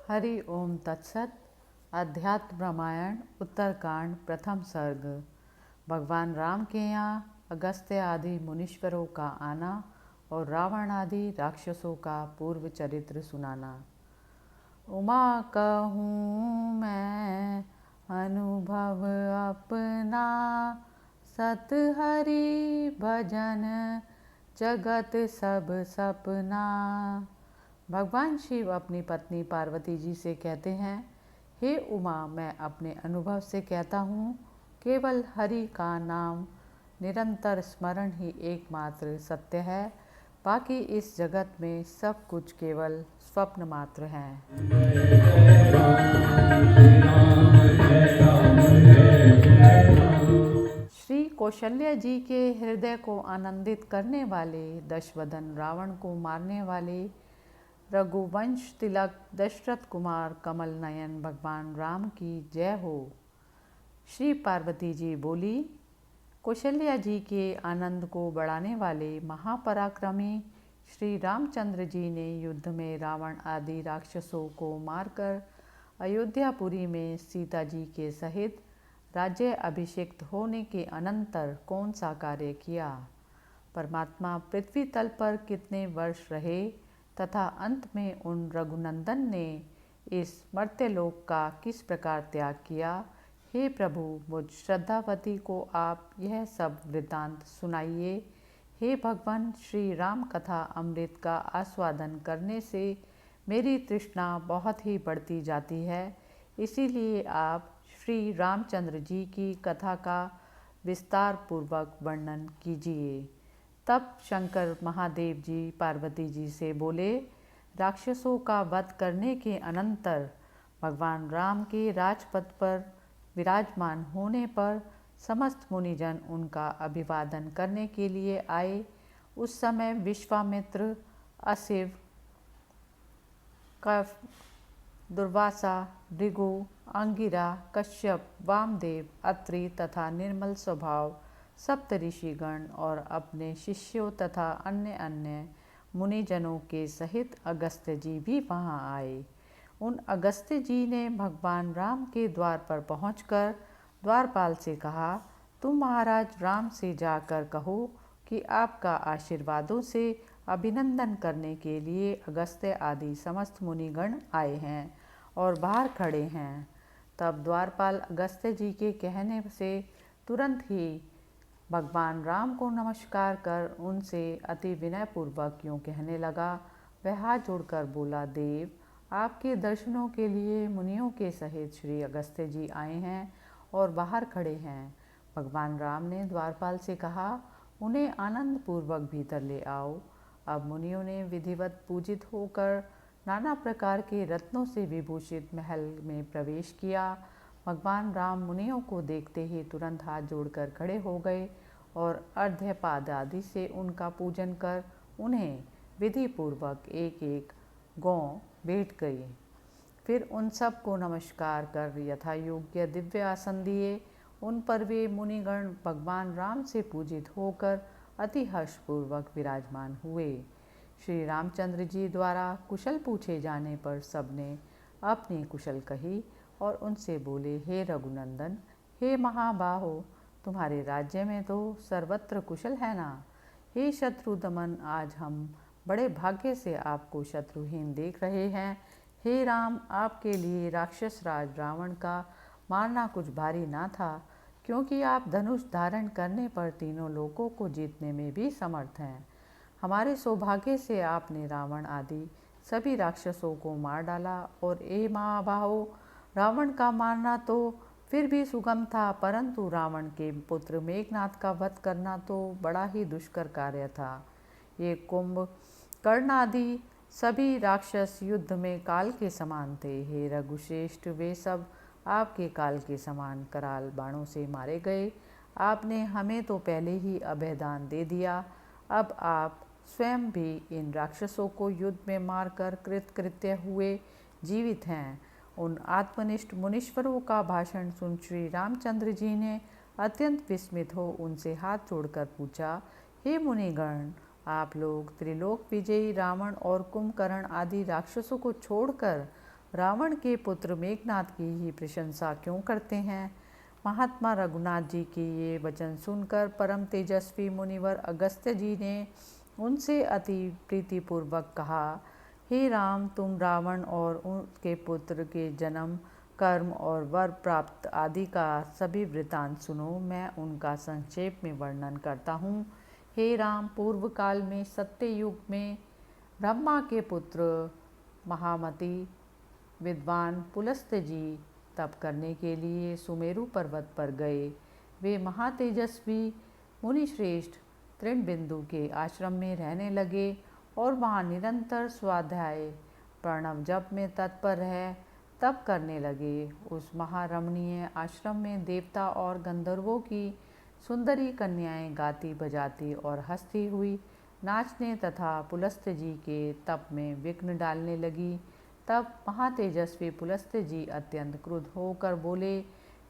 हरि ओम तत्सत। अध्यात्म रामायण उत्तरकांड प्रथम सर्ग। भगवान राम के यहाँ अगस्त्य आदि मुनीश्वरों का आना और रावण आदि राक्षसों का पूर्व चरित्र सुनाना। उमा कहूँ मैं अनुभव अपना, सत हरि भजन जगत सब सपना। भगवान शिव अपनी पत्नी पार्वती जी से कहते हैं, हे उमा, मैं अपने अनुभव से कहता हूँ, केवल हरि का नाम निरंतर स्मरण ही एकमात्र सत्य है। बाकी इस जगत में सब कुछ केवल स्वप्न मात्र है। श्री कौशल्य जी के हृदय को आनंदित करने वाले, दशवदन रावण को मारने वाले, रघुवंश तिलक दशरथ कुमार कमल नयन भगवान राम की जय हो। श्री पार्वती जी बोली, कौशल्या जी के आनंद को बढ़ाने वाले महापराक्रमी श्री रामचंद्र जी ने युद्ध में रावण आदि राक्षसों को मारकर अयोध्यापुरी में सीता जी के सहित राज्य अभिषिक्त होने के अनंतर कौन सा कार्य किया। परमात्मा पृथ्वी तल पर कितने वर्ष रहे तथा अंत में उन रघुनंदन ने इस मर्त्यलोक का किस प्रकार त्याग किया। हे प्रभु, मुझ श्रद्धावती को आप यह सब वृत्तांत सुनाइए। हे भगवान, श्री राम कथा अमृत का आस्वादन करने से मेरी तृष्णा बहुत ही बढ़ती जाती है, इसीलिए आप श्री रामचंद्र जी की कथा का विस्तार पूर्वक वर्णन कीजिए। तब शंकर महादेव जी पार्वती जी से बोले, राक्षसों का वध करने के अनंतर भगवान राम के राजपथ पर विराजमान होने पर समस्त मुनिजन उनका अभिवादन करने के लिए आए। उस समय विश्वामित्र, असिव, कफ, दुर्वासा, भृगु, अंगिरा, कश्यप, वामदेव, अत्रि तथा निर्मल स्वभाव सप्तऋषिगण और अपने शिष्यों तथा अन्य अन्य मुनिजनों के सहित अगस्त्य जी भी वहाँ आए। उन अगस्त्य जी ने भगवान राम के द्वार पर पहुंचकर द्वारपाल से कहा, तुम महाराज राम से जाकर कहो कि आपका आशीर्वादों से अभिनंदन करने के लिए अगस्त्य आदि समस्त मुनिगण आए हैं और बाहर खड़े हैं। तब द्वारपाल अगस्त्य जी के कहने से तुरंत ही भगवान राम को नमस्कार कर उनसे अति विनयपूर्वक यूँ कहने लगा। वह हाथ जोड़कर बोला, देव, आपके दर्शनों के लिए मुनियों के सहित श्री अगस्त्य जी आए हैं और बाहर खड़े हैं। भगवान राम ने द्वारपाल से कहा, उन्हें आनंद पूर्वक भीतर ले आओ। अब मुनियों ने विधिवत पूजित होकर नाना प्रकार के रत्नों से विभूषित महल में प्रवेश किया। भगवान राम मुनियों को देखते ही तुरंत हाथ जोड़कर खड़े हो गए और अर्घ्यपाद आदि से उनका पूजन कर उन्हें विधि पूर्वक एक एक गौ भेंट गए। फिर उन सब को नमस्कार कर यथा योग्य दिव्य आसन दिए। उन पर वे मुनिगण भगवान राम से पूजित होकर अति हर्षपूर्वक विराजमान हुए। श्री रामचंद्र जी द्वारा कुशल पूछे जाने पर सबने अपनी कुशल कही और उनसे बोले, हे रघुनंदन, हे महाबाहो, तुम्हारे राज्य में तो सर्वत्र कुशल है ना। हे शत्रुदमन, आज हम बड़े भाग्य से आपको शत्रुहीन देख रहे हैं। हे राम, आपके लिए राक्षस राज रावण का मारना कुछ भारी ना था, क्योंकि आप धनुष धारण करने पर तीनों लोकों को जीतने में भी समर्थ हैं। हमारे सौभाग्य से आपने रावण आदि सभी राक्षसों को मार डाला और ए महाबाहो, रावण का मारना तो फिर भी सुगम था, परंतु रावण के पुत्र मेघनाद का वध करना तो बड़ा ही दुष्कर कार्य था। ये कुंभ कर्ण आदि सभी राक्षस युद्ध में काल के समान थे। हे रघुश्रेष्ठ, वे सब आपके काल के समान कराल बाणों से मारे गए। आपने हमें तो पहले ही अभयदान दे दिया, अब आप स्वयं भी इन राक्षसों को युद्ध में मारकर कृतकृत्य हुए जीवित हैं। उन आत्मनिष्ठ मुनीश्वरों का भाषण सुन श्री रामचंद्र जी ने अत्यंत विस्मित हो उनसे हाथ जोड़कर पूछा, हे मुनिगण, आप लोग त्रिलोक विजयी रावण और कुंभकर्ण आदि राक्षसों को छोड़कर रावण के पुत्र मेघनाद की ही प्रशंसा क्यों करते हैं? महात्मा रघुनाथ जी के ये वचन सुनकर परम तेजस्वी मुनिवर अगस्त्य जी ने उनसे अति प्रीतिपूर्वक कहा, हे राम, तुम रावण और उनके पुत्र के जन्म, कर्म और वर प्राप्त आदि का सभी वृतांत सुनो। मैं उनका संक्षेप में वर्णन करता हूँ। हे राम, पूर्व काल में सत्ययुग में ब्रह्मा के पुत्र महामति विद्वान पुलस्त्य जी तप करने के लिए सुमेरु पर्वत पर गए। वे महातेजस्वी मुनिश्रेष्ठ तृणबिंदु के आश्रम में रहने लगे और वहाँ निरंतर स्वाध्याय प्रणव जप में तत्पर रह तप करने लगे। उस महारमणीय आश्रम में देवता और गंधर्वों की सुंदरी कन्याएं गाती बजाती और हंसती हुई नाचने तथा पुलस्त्य जी के तप में विघ्न डालने लगी। तब महातेजस्वी पुलस्त्य जी अत्यंत क्रुद्ध होकर बोले,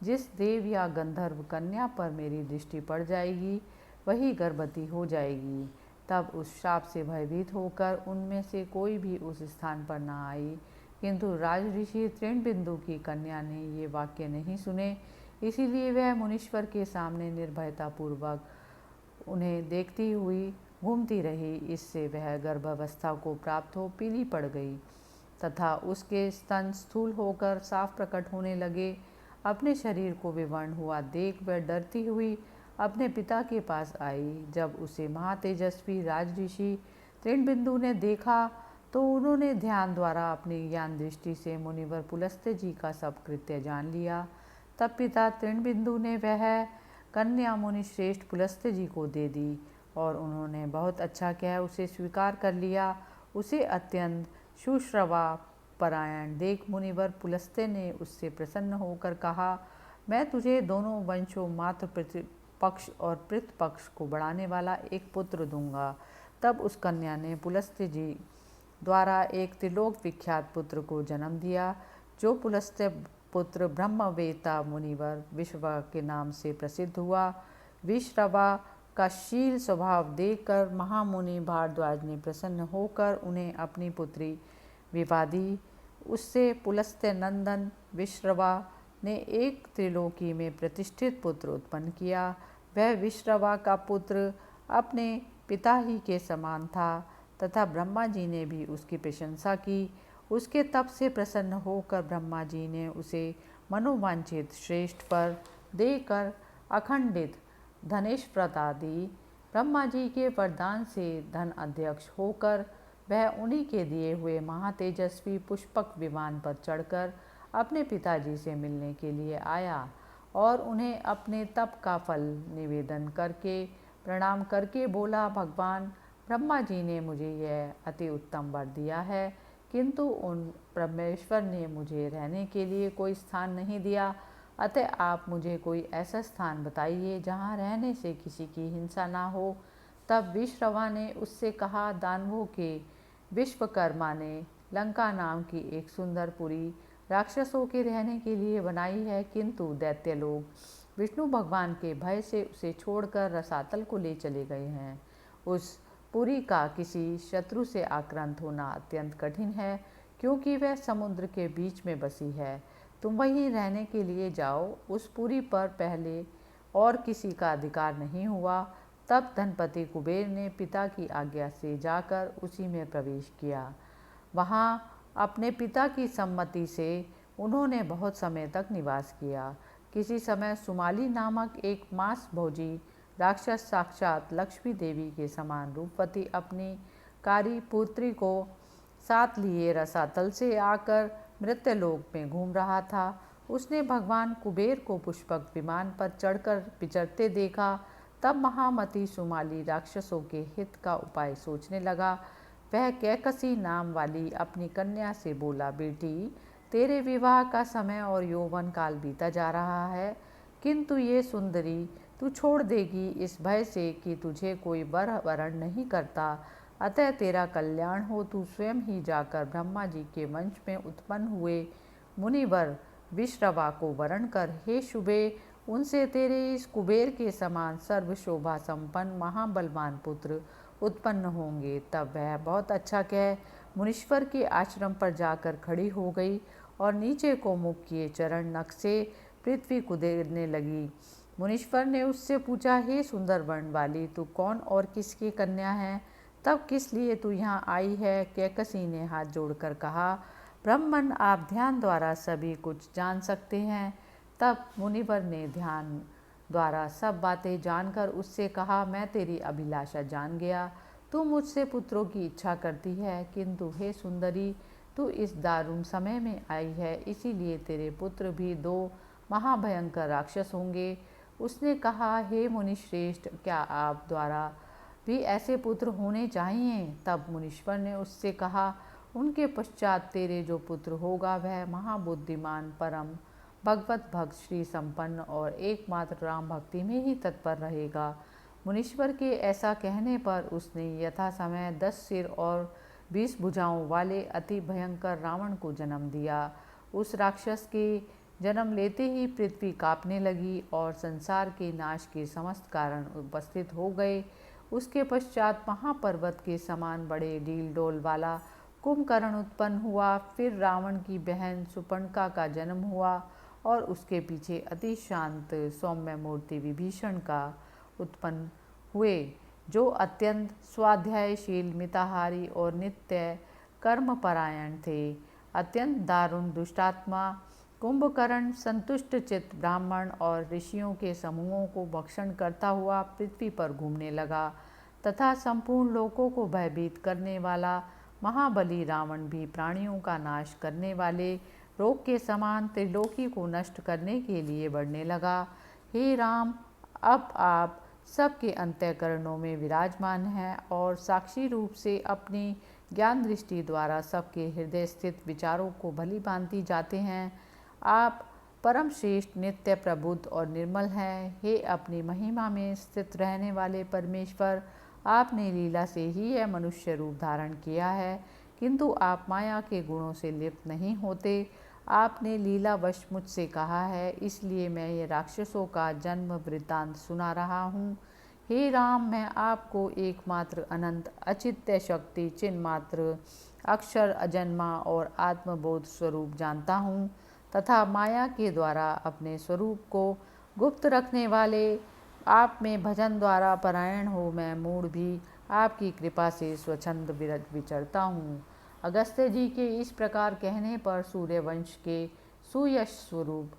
जिस देव या गंधर्व कन्या पर मेरी दृष्टि पड़ जाएगी वही गर्भवती हो जाएगी। तब उस शाप से भयभीत होकर उनमें से कोई भी उस स्थान पर न आई। किंतु राजऋषि तृणबिंदु की कन्या ने ये वाक्य नहीं सुने, इसीलिए वह मुनीश्वर के सामने निर्भयतापूर्वक उन्हें देखती हुई घूमती रही। इससे वह गर्भावस्था को प्राप्त हो पीली पड़ गई तथा उसके स्तन स्थूल होकर साफ प्रकट होने लगे। अपने शरीर को विवर्ण हुआ देख वह डरती हुई अपने पिता के पास आई। जब उसे महातेजस्वी राजऋषि तृणबिंदु ने देखा तो उन्होंने ध्यान द्वारा अपनी ज्ञान दृष्टि से मुनिवर पुलस्त्य जी का सब कृत्य जान लिया। तब पिता तृणबिंदु ने वह कन्या मुनि श्रेष्ठ पुलस्त्य जी को दे दी और उन्होंने बहुत अच्छा कह उसे स्वीकार कर लिया। उसे अत्यंत शुश्रवा परायण देख मुनिवर पुलस्त्य ने उससे प्रसन्न होकर कहा, मैं तुझे दोनों वंशों मातृ प्रतिपक्ष और पितृपक्ष को बढ़ाने वाला एक पुत्र दूंगा। तब उस कन्या ने पुलस्त्य जी द्वारा एक त्रिलोक विख्यात पुत्र को जन्म दिया, जो पुलस्त्य पुत्र ब्रह्मवेता मुनिवर विश्रवा के नाम से प्रसिद्ध हुआ। विश्रवा का शील स्वभाव देखकर महामुनि भारद्वाज ने प्रसन्न होकर उन्हें अपनी पुत्री विवाह दी। उससे पुलस्त्य नंदन विश्रवा ने एक त्रिलोकी में प्रतिष्ठित पुत्र उत्पन्न किया। वह विश्रवा का पुत्र अपने पिता ही के समान था तथा ब्रह्मा जी ने भी उसकी प्रशंसा की। उसके तप से प्रसन्न होकर ब्रह्मा जी ने उसे मनोवांछित श्रेष्ठ पर देकर अखंडित धनेश्व्रता दी। ब्रह्मा जी के वरदान से धन अध्यक्ष होकर वह उन्हीं के दिए हुए महातेजस्वी पुष्पक विमान पर चढ़कर अपने पिताजी से मिलने के लिए आया और उन्हें अपने तप का फल निवेदन करके प्रणाम करके बोला, भगवान ब्रह्मा जी ने मुझे यह अति उत्तम वर दिया है, किंतु उन परमेश्वर ने मुझे रहने के लिए कोई स्थान नहीं दिया। अतः आप मुझे कोई ऐसा स्थान बताइए जहाँ रहने से किसी की हिंसा ना हो। तब विश्रवा ने उससे कहा, दानवों के विश्वकर्मा ने लंका नाम की एक सुंदर पुरी राक्षसों के रहने के लिए बनाई है, किंतु दैत्य लोग विष्णु भगवान के भय से उसे छोड़कर रसातल को ले चले गए हैं। उस पुरी का किसी शत्रु से आक्रांत होना अत्यंत कठिन है, क्योंकि वह समुद्र के बीच में बसी है। तुम वहीं रहने के लिए जाओ। उस पुरी पर पहले और किसी का अधिकार नहीं हुआ। तब धनपति कुबेर ने पिता की आज्ञा से जाकर उसी में प्रवेश किया। वहाँ अपने पिता की सम्मति से उन्होंने बहुत समय तक निवास किया। किसी समय सुमाली नामक एक मांस भोजी राक्षस साक्षात लक्ष्मी देवी के समान रूपवती अपनी कारी पुत्री को साथ लिए रसातल से आकर मृत्यलोक में घूम रहा था। उसने भगवान कुबेर को पुष्पक विमान पर चढ़कर विचरते देखा। तब महामती सुमाली राक्षसों के हित का उपाय सोचने लगा। वह कैकसी नाम वाली अपनी कन्या से बोला, बेटी, तेरे विवाह का समय और यौवन काल बीता जा रहा है, किंतु ये सुंदरी तू छोड़ देगी इस भय से कि तुझे कोई वर वरण नहीं करता। अतः तेरा कल्याण हो, तू स्वयं ही जाकर ब्रह्मा जी के वंश में उत्पन्न हुए मुनिवर विश्रवा को वरण कर। हे शुभे, उनसे तेरे इस कुबेर के समान सर्व शोभा संपन्न महाबलवान पुत्र उत्पन्न होंगे। तब वह बहुत अच्छा कह मुनीश्वर के आश्रम पर जाकर खड़ी हो गई और नीचे को मुख किए चरण नख से पृथ्वी कुदेरने लगी। मुनीश्वर ने उससे पूछा, हे सुंदर वर्ण वाली, तू कौन और किसकी कन्या है? तब किस लिए तू यहाँ आई है? कैकसी ने हाथ जोड़कर कहा, ब्राह्मण, आप ध्यान द्वारा सभी कुछ जान सकते हैं। तब मुनिवर ने ध्यान द्वारा सब बातें जानकर उससे कहा, मैं तेरी अभिलाषा जान गया। तू मुझसे पुत्रों की इच्छा करती है, किंतु हे सुंदरी, तू इस दारुण समय में आई है, इसीलिए तेरे पुत्र भी 2 महाभयंकर राक्षस होंगे। उसने कहा, हे मुनिश्रेष्ठ, क्या आप द्वारा भी ऐसे पुत्र होने चाहिए? तब मुनीश्वर ने उससे कहा, उनके पश्चात तेरे जो पुत्र होगा वह महाबुद्धिमान, परम भगवत भक्त, श्री संपन्न और एकमात्र राम भक्ति में ही तत्पर रहेगा। मुनीश्वर के ऐसा कहने पर उसने यथा समय 10 सिर और 20 भुजाओं वाले अति भयंकर रावण को जन्म दिया। उस राक्षस के जन्म लेते ही पृथ्वी कांपने लगी और संसार के नाश के समस्त कारण उपस्थित हो गए। उसके पश्चात महापर्वत के समान बड़े डील डोल वाला कुंभकर्ण उत्पन्न हुआ। फिर रावण की बहन सुपर्णका का जन्म हुआ और उसके पीछे अति शांत सौम्य मूर्ति विभीषण का उत्पन्न हुए, जो अत्यंत स्वाध्यायशील, मिताहारी और नित्य कर्मपरायण थे। अत्यंत दारुण दुष्टात्मा कुंभकर्ण संतुष्ट चित्त ब्राह्मण और ऋषियों के समूहों को भक्षण करता हुआ पृथ्वी पर घूमने लगा तथा संपूर्ण लोकों को भयभीत करने वाला महाबली रावण भी प्राणियों का नाश करने वाले रोग के समान त्रिलोकी को नष्ट करने के लिए बढ़ने लगा। हे राम, अब आप सबके अंतःकरणों में विराजमान हैं और साक्षी रूप से अपनी ज्ञान दृष्टि द्वारा सबके हृदय स्थित विचारों को भली भांति जाते हैं। आप परम श्रेष्ठ, नित्य प्रबुद्ध और निर्मल हैं। हे अपनी महिमा में स्थित रहने वाले परमेश्वर, आपने लीला से ही यह मनुष्य रूप धारण किया है, किंतु आप माया के गुणों से लिप्त नहीं होते। आपने लीलावश मुझसे कहा है, इसलिए मैं ये राक्षसों का जन्म वृत्तांत सुना रहा हूँ। हे राम, मैं आपको एकमात्र अनंत अचित्य शक्ति चिन्मात्र अक्षर अजन्मा और आत्मबोध स्वरूप जानता हूँ तथा माया के द्वारा अपने स्वरूप को गुप्त रखने वाले आप में भजन द्वारा परायण हो मैं मूढ़ भी आपकी कृपा से स्वच्छंद विचरता हूँ। अगस्त्य जी के इस प्रकार कहने पर सूर्यवंश के सुयश स्वरूप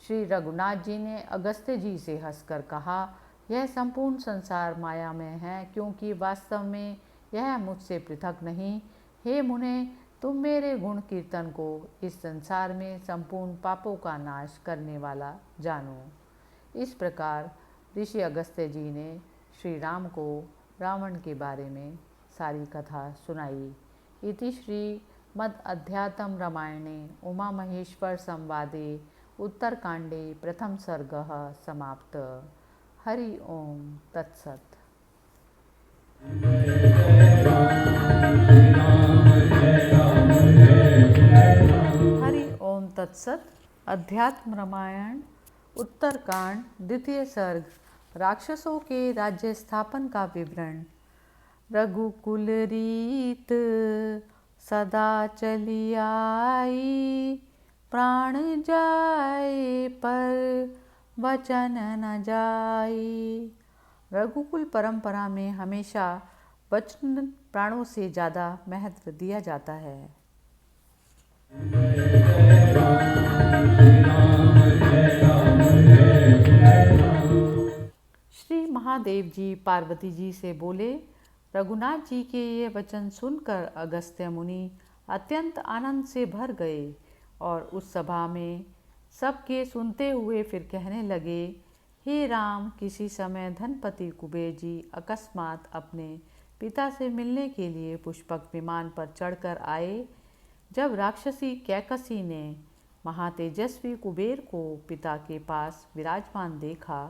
श्री रघुनाथ जी ने अगस्त्य जी से हंसकर कहा, यह संपूर्ण संसार माया में है, क्योंकि वास्तव में यह मुझसे पृथक नहीं। हे मुने, तुम मेरे गुण कीर्तन को इस संसार में संपूर्ण पापों का नाश करने वाला जानो। इस प्रकार ऋषि अगस्त्य जी ने श्री राम को रावण के बारे में सारी कथा सुनाई। इति श्री मद् अध्यात्म रामायणे उमा महेश्वर संवादे उत्तरकांडे प्रथम सर्गः समाप्त। हरि ओम तत्सत्। हरि ओम तत्सत। अध्यात्म रामायण उत्तरकांड द्वितीय सर्ग। राक्षसों के राज्य स्थापन का विवरण। रघुकुल रीत सदा चली आई, प्राण जाए पर वचन न जाई। रघुकुल परंपरा में हमेशा वचन प्राणों से ज़्यादा महत्व दिया जाता है। श्री महादेव जी पार्वती जी से बोले, रघुनाथ जी के ये वचन सुनकर अगस्त्य मुनि अत्यंत आनंद से भर गए और उस सभा में सबके सुनते हुए फिर कहने लगे, हे राम, किसी समय धनपति कुबेर जी अकस्मात अपने पिता से मिलने के लिए पुष्पक विमान पर चढ़कर आए। जब राक्षसी कैकसी ने महातेजस्वी कुबेर को पिता के पास विराजमान देखा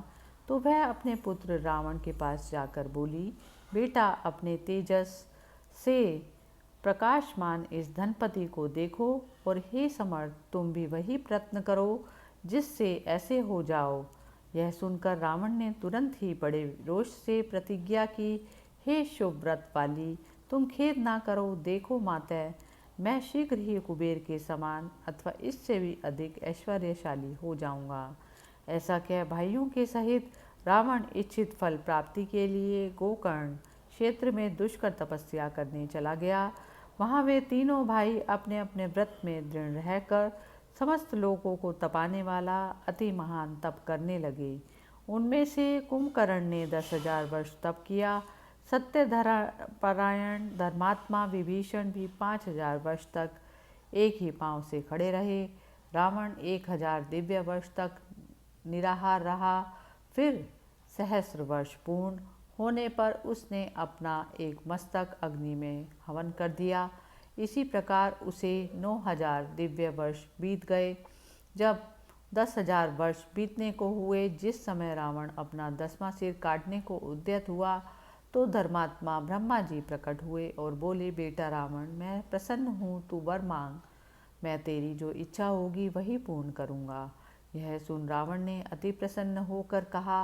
तो वह अपने पुत्र रावण के पास जाकर बोली, बेटा, अपने तेजस से प्रकाशमान इस धनपति को देखो और हे समर्थ, तुम भी वही प्रयत्न करो जिससे ऐसे हो जाओ। यह सुनकर रावण ने तुरंत ही बड़े रोष से प्रतिज्ञा की, हे शुभ व्रत वाली, तुम खेद ना करो, देखो माते, मैं शीघ्र ही कुबेर के समान अथवा इससे भी अधिक ऐश्वर्यशाली हो जाऊंगा। ऐसा कह भाइयों के सहित रावण इच्छित फल प्राप्ति के लिए गोकर्ण क्षेत्र में दुष्कर तपस्या करने चला गया। वहाँ वे तीनों भाई अपने अपने व्रत में दृढ़ रहकर समस्त लोगों को तपाने वाला अति महान तप करने लगे। उनमें से कुंभकर्ण ने 10,000 वर्ष तप किया। सत्य परायण धर्मात्मा विभीषण भी 5,000 वर्ष तक एक ही पांव से खड़े रहे। रावण 1,000 दिव्य वर्ष तक निराहार रहा। फिर सहस्र वर्ष पूर्ण होने पर उसने अपना एक मस्तक अग्नि में हवन कर दिया। इसी प्रकार उसे 9,000 दिव्य वर्ष बीत गए। जब 10,000 वर्ष बीतने को हुए, जिस समय रावण अपना 10वां सिर काटने को उद्यत हुआ, तो धर्मात्मा ब्रह्मा जी प्रकट हुए और बोले, बेटा रावण, मैं प्रसन्न हूँ, तू वर मांग, मैं तेरी जो इच्छा होगी वही पूर्ण करूँगा। यह सुन रावण ने अति प्रसन्न होकर कहा,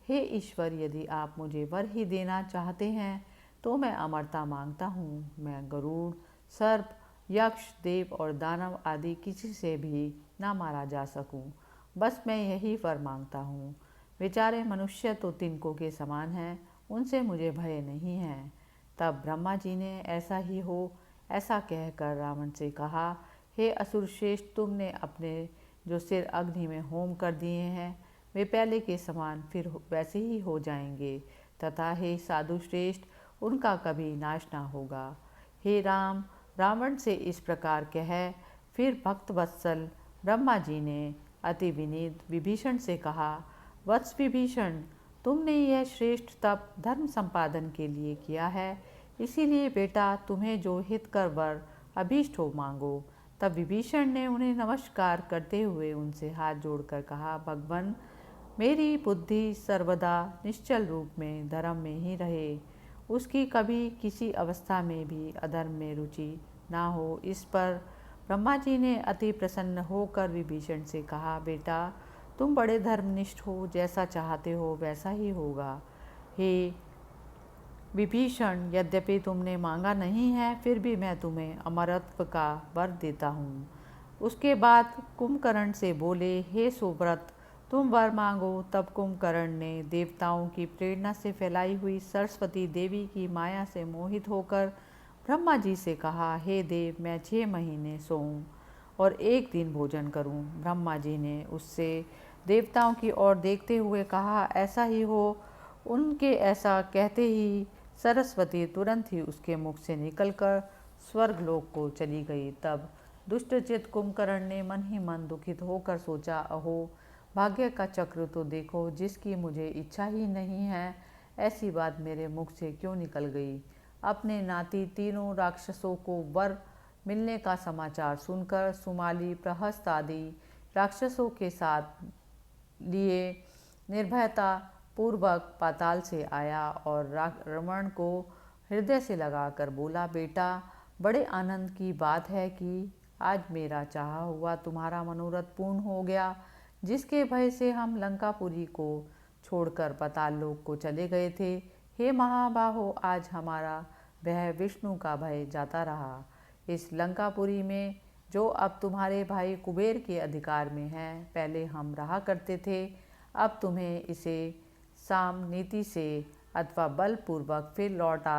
हे ईश्वर, यदि आप मुझे वर ही देना चाहते हैं तो मैं अमरता मांगता हूँ। मैं गरुड़, सर्प, यक्ष, देव और दानव आदि किसी से भी ना मारा जा सकूं। बस मैं यही वर मांगता हूँ। बेचारे मनुष्य तो तिनकों के समान हैं, उनसे मुझे भय नहीं है। तब ब्रह्मा जी ने ऐसा ही हो ऐसा कहकर रावण से कहा, हे असुर श्रेष्ठ, तुमने अपने जो सिर अग्नि में होम कर दिए हैं वे पहले के समान फिर वैसे ही हो जाएंगे, तथा हे साधु श्रेष्ठ, उनका कभी नाश ना होगा। हे राम, रावण से इस प्रकार कह फिर भक्त वत्सल ब्रह्मा जी ने अति विनीत विभीषण से कहा, वत्स विभीषण, तुमने यह श्रेष्ठ तप धर्म संपादन के लिए किया है, इसीलिए बेटा तुम्हें जो हित कर वर अभीष्ट हो मांगो। तब विभीषण ने उन्हें नमस्कार करते हुए उनसे हाथ जोड़कर कहा, भगवन, मेरी बुद्धि सर्वदा निश्चल रूप में धर्म में ही रहे, उसकी कभी किसी अवस्था में भी अधर्म में रुचि ना हो। इस पर ब्रह्मा जी ने अति प्रसन्न होकर विभीषण से कहा, बेटा तुम बड़े धर्मनिष्ठ हो, जैसा चाहते हो वैसा ही होगा। हे विभीषण, यद्यपि तुमने मांगा नहीं है, फिर भी मैं तुम्हें अमरत्व का वर देता हूँ। उसके बाद कुंभकर्ण से बोले, हे सुव्रत, तुम वर मांगो। तब कुंभकर्ण ने देवताओं की प्रेरणा से फैलाई हुई सरस्वती देवी की माया से मोहित होकर ब्रह्मा जी से कहा, हे देव, मैं 6 महीने सोऊं और 1 दिन भोजन करूं। ब्रह्मा जी ने उससे देवताओं की ओर देखते हुए कहा, ऐसा ही हो। उनके ऐसा कहते ही सरस्वती तुरंत ही उसके मुख से निकलकर स्वर्गलोक को चली गई। तब दुष्टचित कुंभकर्ण ने मन ही मन दुखित होकर सोचा, अहो भाग्य का चक्र तो देखो, जिसकी मुझे इच्छा ही नहीं है ऐसी बात मेरे मुख से क्यों निकल गई। अपने नाती तीनों राक्षसों को वर मिलने का समाचार सुनकर सुमाली, प्रहस्त आदि राक्षसों के साथ लिए निर्भयता पूर्वक पाताल से आया और रावण को हृदय से लगाकर बोला, बेटा बड़े आनंद की बात है कि आज मेरा चाहा हुआ तुम्हारा मनोरथ पूर्ण हो गया। जिसके भय से हम लंकापुरी को छोड़कर पाताल लोक को चले गए थे, हे महाबाहो, आज हमारा वह विष्णु का भय जाता रहा। इस लंकापुरी में जो अब तुम्हारे भाई कुबेर के अधिकार में है, पहले हम रहा करते थे। अब तुम्हें इसे साम नीति से अथवा बलपूर्वक फिर लौटा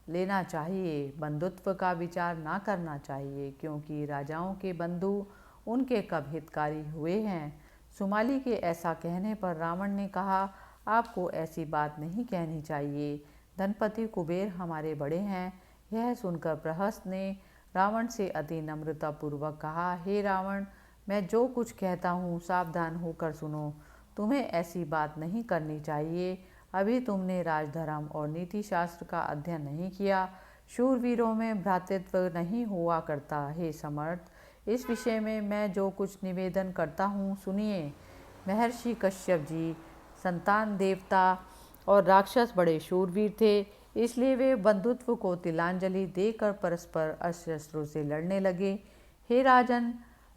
लेना चाहिए। बंधुत्व का विचार ना करना चाहिए, क्योंकि राजाओं के बंधु उनके कब हितकारी हुए हैं। सुमाली के ऐसा कहने पर रावण ने कहा, आपको ऐसी बात नहीं कहनी चाहिए, धनपति कुबेर हमारे बड़े हैं। यह सुनकर प्रहस्त ने रावण से अति नम्रतापूर्वक कहा, हे रावण, मैं जो कुछ कहता हूँ सावधान होकर सुनो। तुम्हें ऐसी बात नहीं करनी चाहिए। अभी तुमने राजधर्म और नीति शास्त्र का अध्ययन नहीं किया। शूरवीरों में भ्रातृत्व नहीं हुआ करता। हे समर्थ, इस विषय में मैं जो कुछ निवेदन करता हूँ सुनिए। महर्षि कश्यप जी संतान देवता और राक्षस बड़े शूरवीर थे, इसलिए वे बंधुत्व को तिलांजलि देकर परस्पर अस्त्र से लड़ने लगे। हे राजन,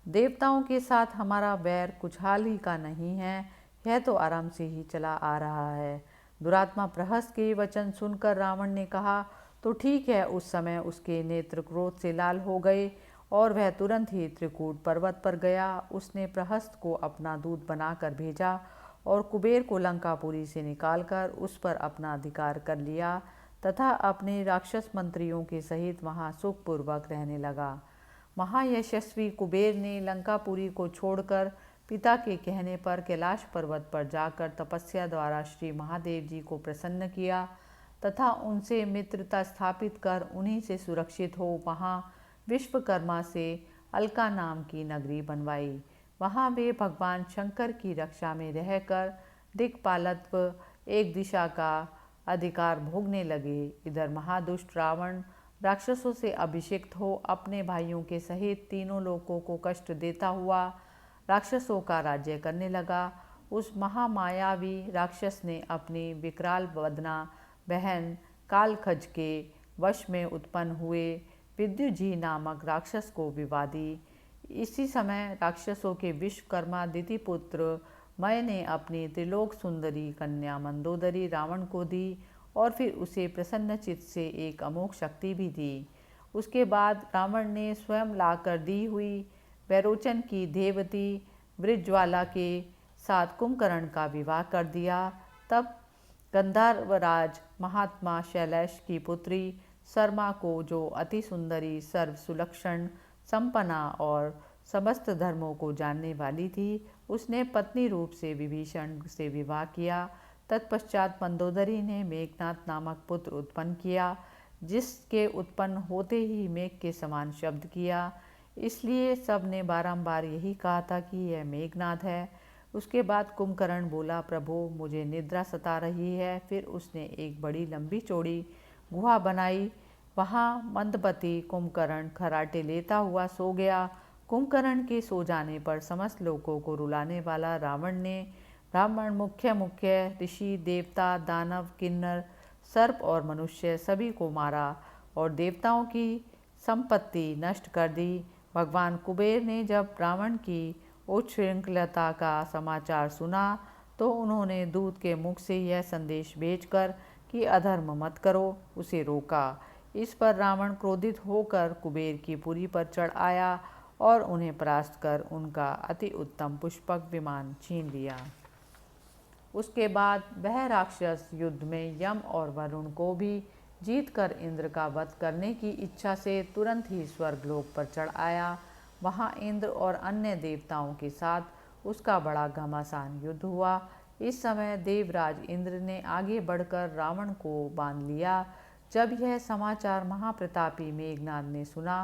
देवताओं के साथ हमारा वैर कुछ हाल ही का नहीं है, यह तो आराम से ही चला आ रहा है। दुरात्मा प्रहस्त के वचन सुनकर रावण ने कहा, तो ठीक है। उस समय उसके नेत्र क्रोध से लाल हो गए और वह तुरंत ही त्रिकूट पर्वत पर गया। उसने प्रहस्त को अपना दूत बनाकर भेजा और कुबेर को लंकापुरी से निकालकर उस पर अपना अधिकार कर लिया तथा अपने राक्षस मंत्रियों के सहित वहाँ सुखपूर्वक रहने लगा। महायशस्वी कुबेर ने लंकापुरी को छोड़कर पिता के कहने पर कैलाश पर्वत पर जाकर तपस्या द्वारा श्री महादेव जी को प्रसन्न किया तथा उनसे मित्रता स्थापित कर उन्हीं से सुरक्षित हो वहाँ विश्वकर्मा से अलका नाम की नगरी बनवाई। वहाँ वे भगवान शंकर की रक्षा में रहकर दिक्पालत्व, एक दिशा का अधिकार भोगने लगे। इधर महादुष्ट रावण राक्षसों से अभिषिक्त हो अपने भाइयों के सहित तीनों लोकों को कष्ट देता हुआ राक्षसों का राज्य करने लगा। उस महामायावी राक्षस ने अपनी विकराल वदना बहन कालखज के वश में उत्पन्न हुए विद्युजी नामक राक्षस को विवाह दी। इसी समय राक्षसों के विश्वकर्मा दितिपुत्र मय ने अपनी त्रिलोक सुंदरी कन्या मंदोदरी रावण को दी और फिर उसे प्रसन्नचित्त से एक अमोघ शक्ति भी दी। उसके बाद रावण ने स्वयं लाकर दी हुई वैरोचन की देवती वृज्ज्वाला के साथ कुंभकर्ण का विवाह कर दिया। तब गंधर्वराज महात्मा शैलेश की पुत्री शर्मा को, जो अति सुंदरी सर्व सुलक्षण संपन्ना और समस्त धर्मों को जानने वाली थी, उसने पत्नी रूप से विभीषण से विवाह किया। तत्पश्चात मंदोदरी ने मेघनाद नामक पुत्र उत्पन्न किया, जिसके उत्पन्न होते ही मेघ के समान शब्द किया। इसलिए सब ने बारंबार यही कहा था कि यह मेघनाद है। उसके बाद कुंभकर्ण बोला, प्रभु मुझे निद्रा सता रही है। फिर उसने एक बड़ी लंबी चौड़ी गुहा बनाई। वहाँ मंदपति कुंभकर्ण खराटे लेता हुआ सो गया। कुंभकर्ण के सो जाने पर समस्त लोगों को रुलाने वाला रावण ने ब्राह्मण, मुख्य ऋषि, देवता, दानव, किन्नर, सर्प और मनुष्य सभी को मारा और देवताओं की संपत्ति नष्ट कर दी। भगवान कुबेर ने जब रावण की उच्छृंखलता का समाचार सुना तो उन्होंने दूत के मुख से यह संदेश भेजकर कि अधर्म मत करो, उसे रोका। इस पर रावण क्रोधित होकर कुबेर की पुरी पर चढ़ आया और उन्हें परास्त कर उनका अति उत्तम पुष्पक विमान छीन लिया। उसके बाद वह राक्षस युद्ध में यम और वरुण को भी जीतकर इंद्र का वध करने की इच्छा से तुरंत ही स्वर्गलोक पर चढ़ आया। वहाँ इंद्र और अन्य देवताओं के साथ उसका बड़ा घमासान युद्ध हुआ। इस समय देवराज इंद्र ने आगे बढ़कर रावण को बांध लिया। जब यह समाचार महाप्रतापी मेघनाद ने सुना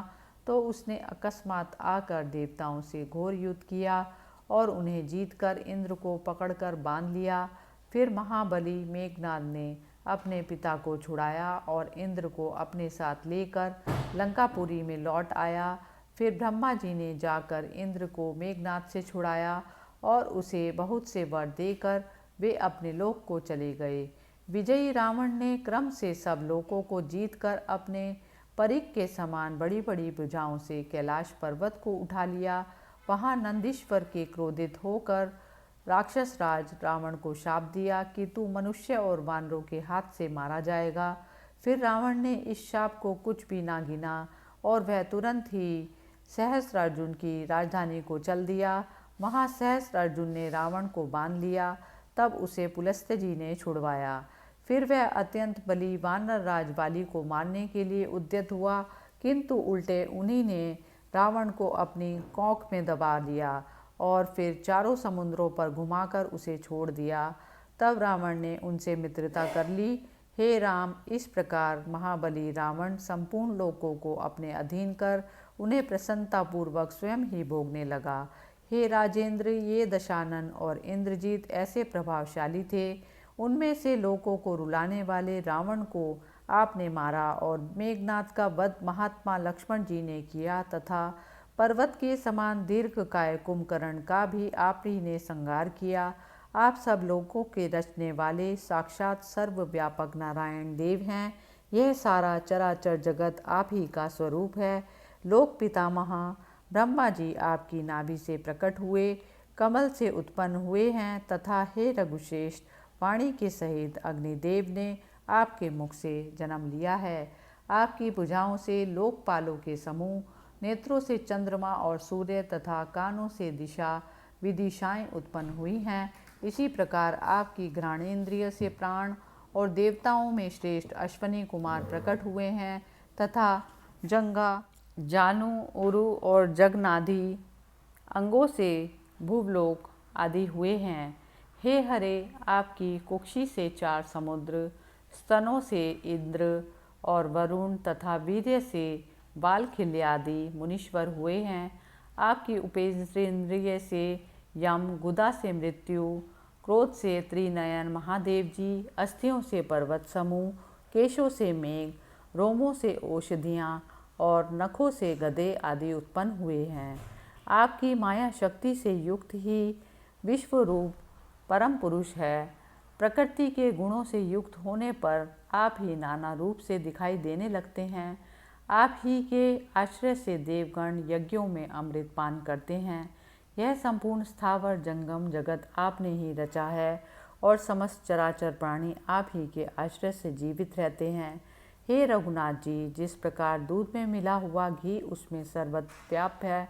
तो उसने अकस्मात आकर देवताओं से घोर युद्ध किया और उन्हें जीतकर इंद्र को पकड़कर बांध लिया। फिर महाबली मेघनाद ने अपने पिता को छुड़ाया और इंद्र को अपने साथ लेकर लंकापुरी में लौट आया। फिर ब्रह्मा जी ने जाकर इंद्र को मेघनाद से छुड़ाया और उसे बहुत से वर देकर वे अपने लोक को चले गए। विजयी रावण ने क्रम से सब लोकों को जीतकर अपने परिघ के समान बड़ी बड़ी भुजाओं से कैलाश पर्वत को उठा लिया। वहाँ नंदीश्वर के क्रोधित होकर राक्षस राज रावण को शाप दिया कि तू मनुष्य और वानरों के हाथ से मारा जाएगा। फिर रावण ने इस शाप को कुछ भी ना गिना और वह तुरंत ही सहस्रार्जुन की राजधानी को चल दिया। वहाँ सहस्रार्जुन ने रावण को बांध लिया। तब उसे पुलस्त्य जी ने छुड़वाया। फिर वह अत्यंत बली वानर राज बाली को मारने के लिए उद्यत हुआ, किंतु उल्टे उन्हीं ने रावण को अपनी कोख में दबा लिया और फिर चारों समुद्रों पर घुमाकर उसे छोड़ दिया। तब रावण ने उनसे मित्रता कर ली। हे राम, इस प्रकार महाबली रावण संपूर्ण लोकों को अपने अधीन कर उन्हें प्रसन्नतापूर्वक स्वयं ही भोगने लगा। हे राजेंद्र, ये दशानन और इंद्रजीत ऐसे प्रभावशाली थे। उनमें से लोकों को रुलाने वाले रावण को आपने मारा और मेघनाद का वध महात्मा लक्ष्मण जी ने किया तथा पर्वत के समान दीर्घकाय कुंभकर्ण का भी आप ही ने संहार किया। आप सब लोगों के रचने वाले साक्षात सर्वव्यापक नारायण देव हैं। यह सारा चराचर जगत आप ही का स्वरूप है। लोक पितामह ब्रह्मा जी आपकी नाभि से प्रकट हुए, कमल से उत्पन्न हुए हैं तथा हे रघुश्रेष्ठ, वाणी के सहित अग्निदेव ने आपके मुख से जन्म लिया है। आपकी भुजाओं से लोकपालों के समूह, नेत्रों से चंद्रमा और सूर्य तथा कानों से दिशा विदिशाएं उत्पन्न हुई हैं। इसी प्रकार आपकी घ्राणेन्द्रिय से प्राण और देवताओं में श्रेष्ठ अश्वनी कुमार प्रकट हुए हैं तथा जंगा, जानु, उरु और जगनादि अंगों से भूवलोक आदि हुए हैं। हे हरे, आपकी कुक्षी से 4 समुद्र, स्तनों से इंद्र और वरुण तथा वीर्य से बालखिल्य आदि मुनीश्वर हुए हैं। आपकी उपेन्द्रिय से यम, गुदा से मृत्यु, क्रोध से त्रिनयन महादेव जी, अस्थियों से पर्वत समूह, केशों से मेघ, रोमों से औषधियाँ और नखों से गधे आदि उत्पन्न हुए हैं। आपकी माया शक्ति से युक्त ही विश्वरूप परम पुरुष है। प्रकृति के गुणों से युक्त होने पर आप ही नाना रूप से दिखाई देने लगते हैं। आप ही के आश्रय से देवगण यज्ञों में अमृत पान करते हैं। यह संपूर्ण स्थावर जंगम जगत आपने ही रचा है और समस्त चराचर प्राणी आप ही के आश्रय से जीवित रहते हैं। हे रघुनाथ जी, जिस प्रकार दूध में मिला हुआ घी उसमें सर्वत्र व्याप्त है,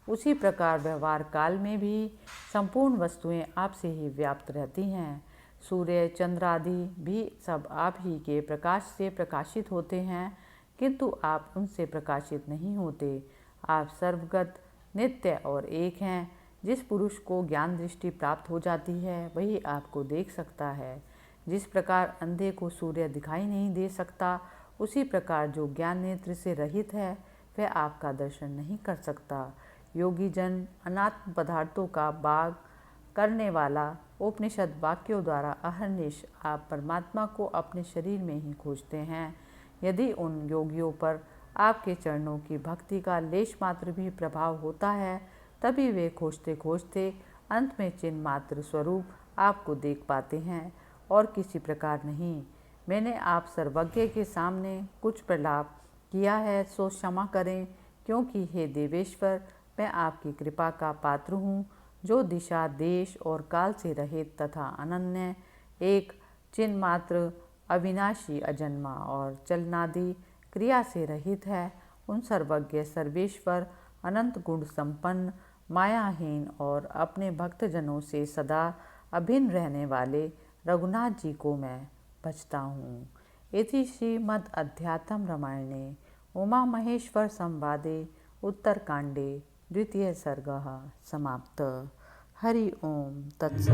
उसी प्रकार व्यवहार काल में भी संपूर्ण वस्तुएं आपसे ही व्याप्त रहती हैं। सूर्य, चंद्र आदि भी सब आप ही के प्रकाश से प्रकाशित होते हैं, किंतु आप उनसे प्रकाशित नहीं होते। आप सर्वगत, नित्य और एक हैं। जिस पुरुष को ज्ञान दृष्टि प्राप्त हो जाती है वही आपको देख सकता है। जिस प्रकार अंधे को सूर्य दिखाई नहीं दे सकता, उसी प्रकार जो ज्ञान नेत्र से रहित है वह आपका दर्शन नहीं कर सकता। योगी जन अनात्म पदार्थों का बाग करने वाला उपनिषद वाक्यों द्वारा अहर्निश आप परमात्मा को अपने शरीर में ही खोजते हैं। यदि उन योगियों पर आपके चरणों की भक्ति का लेश मात्र भी प्रभाव होता है, तभी वे खोजते खोजते अंत में चिन्ह मात्र स्वरूप आपको देख पाते हैं और किसी प्रकार नहीं। मैंने आप सर्वज्ञ के सामने कुछ प्रलाप किया है सो क्षमा करें, क्योंकि हे देवेश्वर, मैं आपकी कृपा का पात्र हूँ, जो दिशा, देश और काल से रहित तथा अनन्य, एक चिन्ह मात्र, अविनाशी, अजन्मा और चलनादि क्रिया से रहित है। उन सर्वज्ञ, सर्वेश्वर, अनंत गुण संपन्न, मायाहीन और अपने भक्तजनों से सदा अभिन्न रहने वाले रघुनाथ जी को मैं भजता हूँ। इति श्रीमद् अध्यात्म रामायणे उमा महेश्वर संवादे उत्तरकांडे 2 सर्गः समाप्तः। हरि ओम तत्सत्।